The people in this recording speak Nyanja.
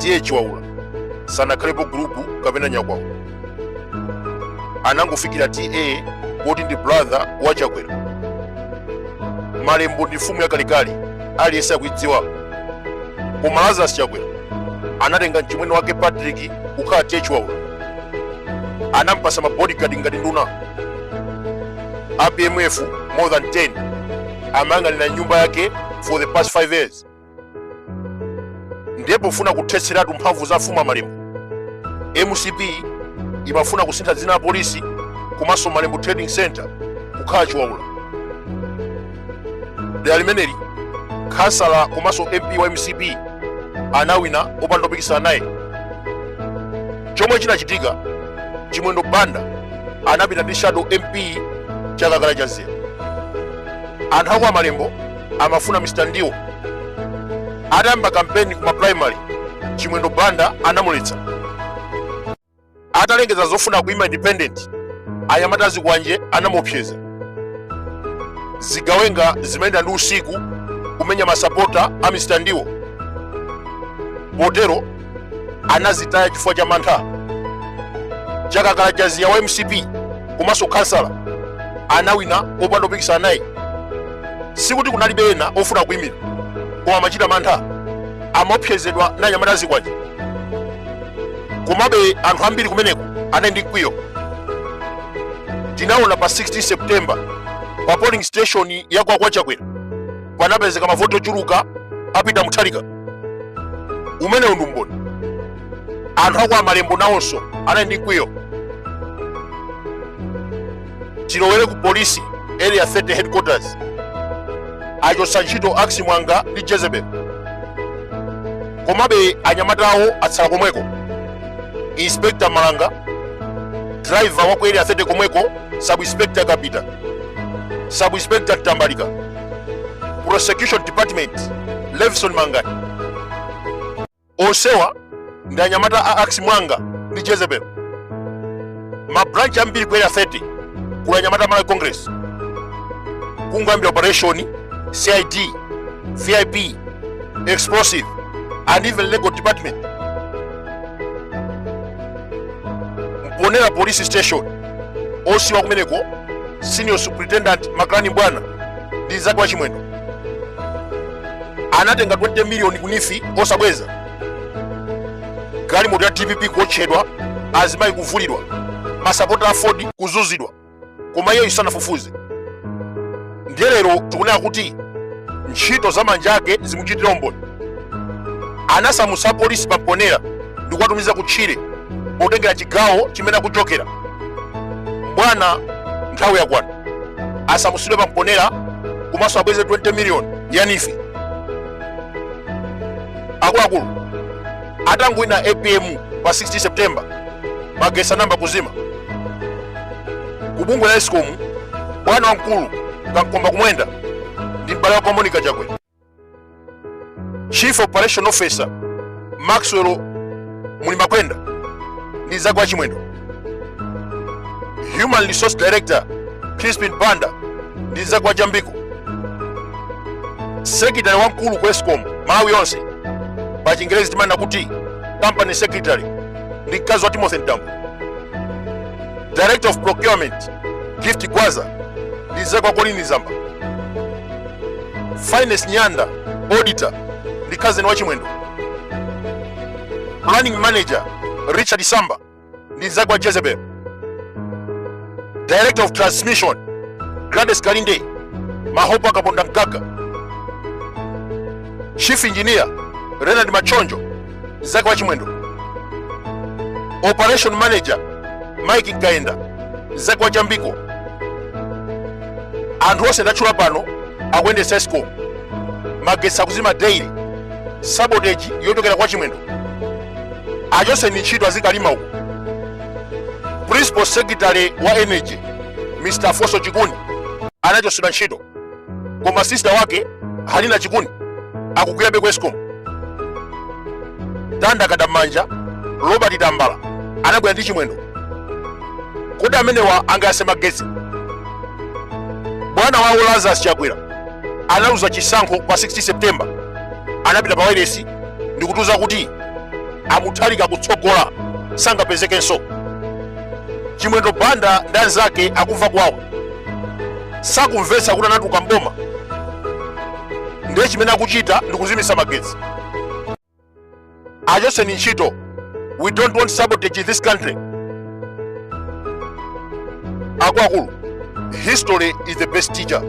tiye chiwaula sanakhalepo gulupu kapena nyakwawo. Anangofikira TA poti ndi brother wa Chakwera. Malembo ndi mfumu yakalekale aliyense akuidziwa. Koma Lazarus Chakwera anatenga mchimwene wake Patrick kukhala tiye chiwaula. Anampasa mabodyguard ngati nduna. APMF more than 10 amayang'anira nyumba yake for the past 5 years. Ndipo funa kuthetseratu mphamvu za mfumu Malembo. MCP imafuna kusintha dzina la polisi komanso Malembo Trading Center kukhala chiwaula. Dera limeneli kansala komanso MP wa MCP anawina opanda kupikisana naye. Chomwe chinachitika, Chimwendo Banda anapita ndi shadow MP chakakala cha Zea. Anthu ako Malembo amafuna Mr. Ndiwo. Atayamba kampeni kuma primary, Chimwendo Banda anamuletsa. Atalengeza zofuna kuima independent, anyamata zikwanje anamuopseza. Zigawenga zimayenda ndi usiku kumenya masapota a Mr. Ndiwo. Potero anazitaya chifukwa cha mantha. Chakakala cha Zea wa MCP komanso kansala anawina opanda kupikisana naye. Sikuti kunalibe ena ofuna kuyimira, koma amachita mantha, amaopsezedwa na anyamata zikwanje. Komabe anthu ambiri kumeneko anali ndi mkwiyo. Tinaona pa 16 September pa polling station ya kwa Chakwera panapezeka mavoto ochuluka apita muthalika. Umenewu ndi umboni. Anthu ako Malembo nawonso anali ndi mkwiyo. Tilowere ku polisi area 30 headquarters. Achotsa ntchito Aksi Mwanga ndi Jezebel. Komabe anyamatawo atsala komweko. Inspector Malanga, driver wa ku area 30 komweko, Sub Inspector Kapita, Sub Inspector Tambalika, Prosecution Department Levison Mangani. Onsewa ndi anyamata a Aksi Mwanga ndi Jezebel. Mabranch ambiri ku area 30 kula anyamata mala Congress. Kungambira operation, CID, VIP, explosive, and even legal department. Mponera police station osiwa kumeneko senior superintendent Makrani Mbwana ndi zake wa Chimwendo. Anatenga 20 million kunifi osabweza. Galimoto ya TPP kuotchedwa, azimayi kuvulidwa, masapota a Ford kuzuzidwa, koma iye isanafufuze. Ndiye lero tikunena kuti ntchito za manja ake zimuchitira umboni. Anasamusa polisi pa Mponera ndi kuwatumiza kutchire potengera chigawo chimene akuchokera. Mbwana nthawi yakwana asamusidwe pa Mponera komanso abweze 20 million yanifi. Akuluakulu atangwina APM pa 16 September magesa namba kuzima. Kubungwe la Eskom bwana wamkulu Kankomba Kumwenda ndi mbale wa Monica Chakwera. Chief Operation Officer Maxwell Mulimakwenda ndi zake wa Chimwendo. Human Resource Director Crispin Banda ndi zake wa Jambiko. Secretary wamkulu ku Eskom Malawi yonse pa Chingerezi timana kuti Company Secretary ndi mkazi wa Timothy Ntambo. Director of Procurement Gift Gwaza ndi zake wa Colin Zamba. Finance Nyanda Auditor ndi cousin wa Chimwendo. Planning Manager Richard Samba ndi zake wa Jezebel. Director of Transmission Gladys Kalinde Mahopa Kaponda Mkaka. Chief Engineer Renard Machonjo zake wa Chimwendo. Operation Manager Mike Kaenda zake wa Jambiko. Anthu onse ndatchula pano akuyendetsa Eskom magesa kuzima daily, sabotage yotokera kwa Chimwendo. Achose ni ntchito azikalima uko. Principal Secretary wa Energy Mr. Foso Chikuni anachosedwa ntchito, koma sister wake Halina Chikuni akugwirabe ku Eskom. Tanda Kadamanja Robert Tambala anabwera ndi Chimwendo. Kodi amenewa angasema gesi. Bwana wawo Lazarus Chakwera analuza chisankho pa 60 September. Anapita pa wireless ndi kutuza kuti amuthalika kutsogola sangapezekenso. Chimwendo Banda ndi anzake akumva kwawo, sakumvetsa kuti anatuka mboma, ndiye chimene akuchita ndi kuzimisa magetsi. Achoseni ntchito. We don't want sabotage in this country. Akuluakulu, history is the best teacher.